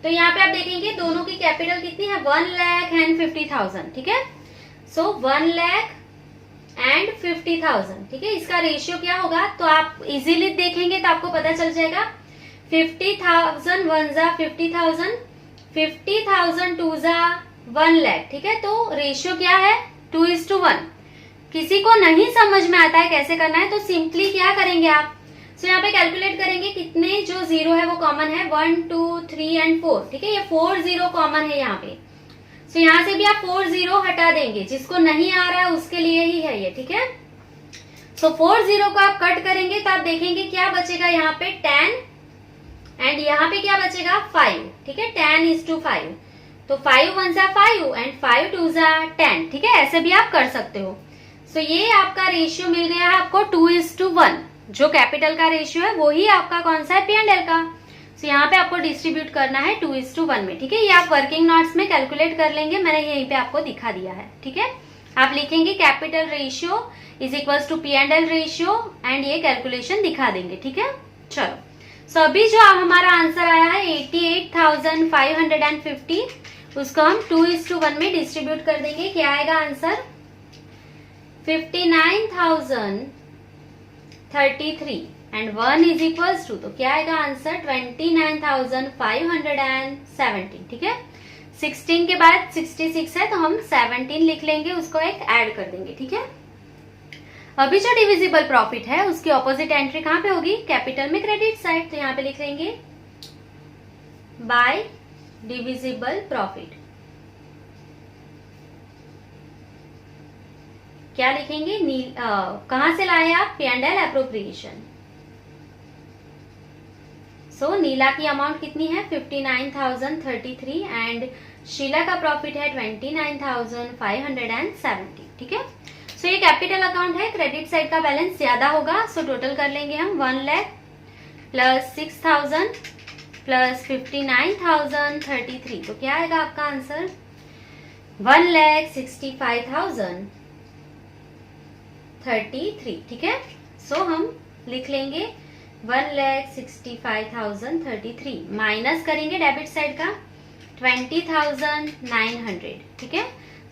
तो यहाँ पे आप देखेंगे दोनों की कैपिटल कितनी है, 1,50,000, ठीक है। सो 1,50,000, ठीक है। इसका रेशियो क्या होगा, तो आप इजीली देखेंगे तो आपको पता चल जाएगा 50,000 1 जा 50,000, 50,000 2 जा 1 लाख, ठीक है। तो रेशियो क्या है 2:1। किसी को नहीं समझ में आता है कैसे करना है, तो सिंपली क्या करेंगे आप, सो यहाँ पे कैलकुलेट करेंगे कितने जो जीरो है वो कॉमन है, 1 2 3 एंड 4, ठीक है। ये 4 जीरो कॉमन है यहाँ पे। सो यहाँ से भी आप 4 जीरो हटा देंगे, जिसको नहीं आ रहा है उसके लिए ही है ये, ठीक है। सो 4 जीरो को आप कट करेंगे तो आप देखेंगे क्या बचेगा यहाँ पे 10 एंड यहाँ पे क्या बचेगा 5, ठीक है, 10:5। तो 5 1 जा 5 एंड 5 2 जा 10, ठीक है। ऐसे भी आप कर सकते हो। सो ये आपका रेशियो मिल गया है आपको 2:1। जो कैपिटल का रेशियो है वही आपका कौन सा है, P&L का। सो यहाँ पे आपको डिस्ट्रीब्यूट करना है 2:1 में, ठीक है। ये आप वर्किंग नोट्स में कैलकुलेट कर लेंगे, मैंने यहीं पे आपको दिखा दिया है, ठीक है। आप लिखेंगे capital ratio is equal to P&L ratio and ये कैलकुलेशन दिखा देंगे, ठीक है। चलो, सो अभी जो हमारा आंसर आया है 88,550, उसको हम 2:1 में डिस्ट्रीब्यूट कर देंगे। क्या आएगा answer 59,033 and 1 is equals to, तो क्या आएगा आंसर 29,517, ठीक है। 16 के बाद 66 है तो हम 17 लिख लेंगे, उसको एक ऐड कर देंगे, ठीक है। अभी जो डिविजिबल प्रॉफिट है उसकी ऑपोजिट एंट्री कहां पे होगी, कैपिटल में क्रेडिट साइड। तो यहाँ पे लिख लेंगे बाय डिविजिबल प्रॉफिट, क्या लिखेंगे, कहां से लाए आप, P&L एप्रोप्रिएशन। सो नीला की अमाउंट कितनी है 59,033 एंड शीला का प्रॉफिट है 29,570, ठीक है। सो ये कैपिटल अकाउंट है, क्रेडिट साइड का बैलेंस ज्यादा होगा। सो टोटल कर लेंगे हम 1 लाख प्लस 6,000 प्लस 59,033, तो क्या आएगा आपका आंसर 1,65,033, ठीक है। सो हम लिख लेंगे 1,65,033 माइनस करेंगे डेबिट साइड का 20,900, ठीक है।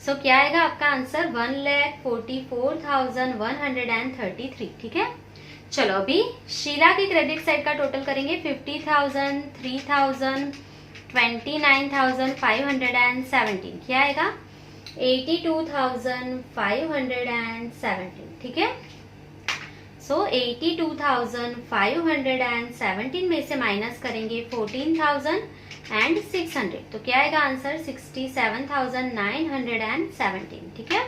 सो क्या आएगा आपका आंसर 1,44,133, ठीक है। चलो अभी शीला की क्रेडिट साइड का टोटल करेंगे 50,000, 3,000, 29,517, क्या आएगा 82,517, ठीक है। सो 82,517 में से माइनस करेंगे 14,600, तो क्या आएगा आंसर 67,917, ठीक है।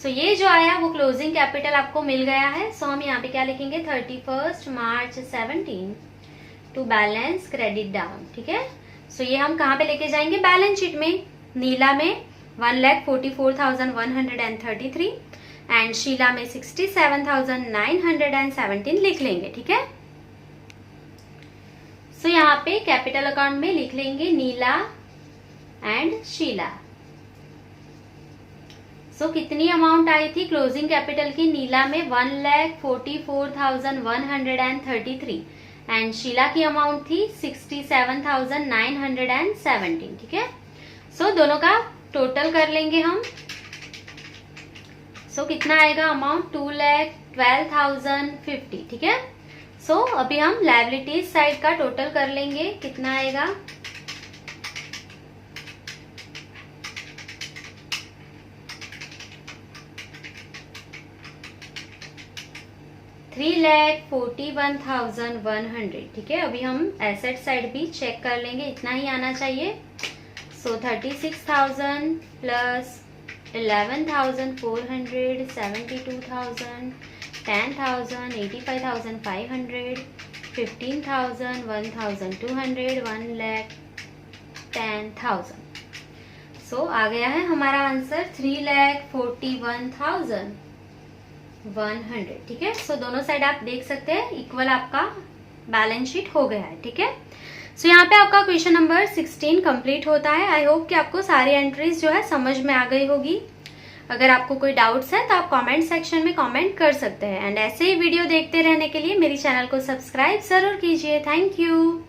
सो ये जो आया वो क्लोजिंग कैपिटल आपको मिल गया है। सो हम यहाँ पे क्या लिखेंगे 31 मार्च 17 टू बैलेंस क्रेडिट डाउन, ठीक है। सो ये हम कहाँ पे लेके जाएंगे, बैलेंस शीट में। नीला में 1,44,133 एंड शीला में 67,917 लिख लेंगे, ठीक है। सो यहाँ पे कैपिटल अकाउंट में लिख लेंगे नीला एंड शीला। कितनी अमाउंट आई थी क्लोजिंग कैपिटल की नीला में? 1,44,133 एंड शीला की अमाउंट थी 67,917। ठीक है, दोनों का टोटल कर लेंगे हम। कितना आएगा अमाउंट? 2,12,050। ठीक है, अभी हम लायबिलिटीज साइड का टोटल कर लेंगे, कितना आएगा? $3,41,100। ठीक है, अभी हम एसेट साइड भी चेक कर लेंगे, इतना ही आना चाहिए। 36,000 प्लस 11,400, 72,000, 10,000, 85,500, 15,000, 1,200, 1,10,000। आ गया है हमारा आंसर 3,41,100। ठीक है, दोनों साइड आप देख सकते हैं इक्वल आपका बैलेंस शीट हो गया है। ठीक है, यहाँ पे आपका क्वेश्चन नंबर 16 कंप्लीट होता है। आई होप कि आपको सारी एंट्रीज जो है समझ में आ गई होगी। अगर आपको कोई डाउट्स है तो आप कमेंट सेक्शन में कमेंट कर सकते हैं एंड ऐसे ही वीडियो देखते रहने के लिए मेरी चैनल को सब्सक्राइब जरूर कीजिए। Thank you.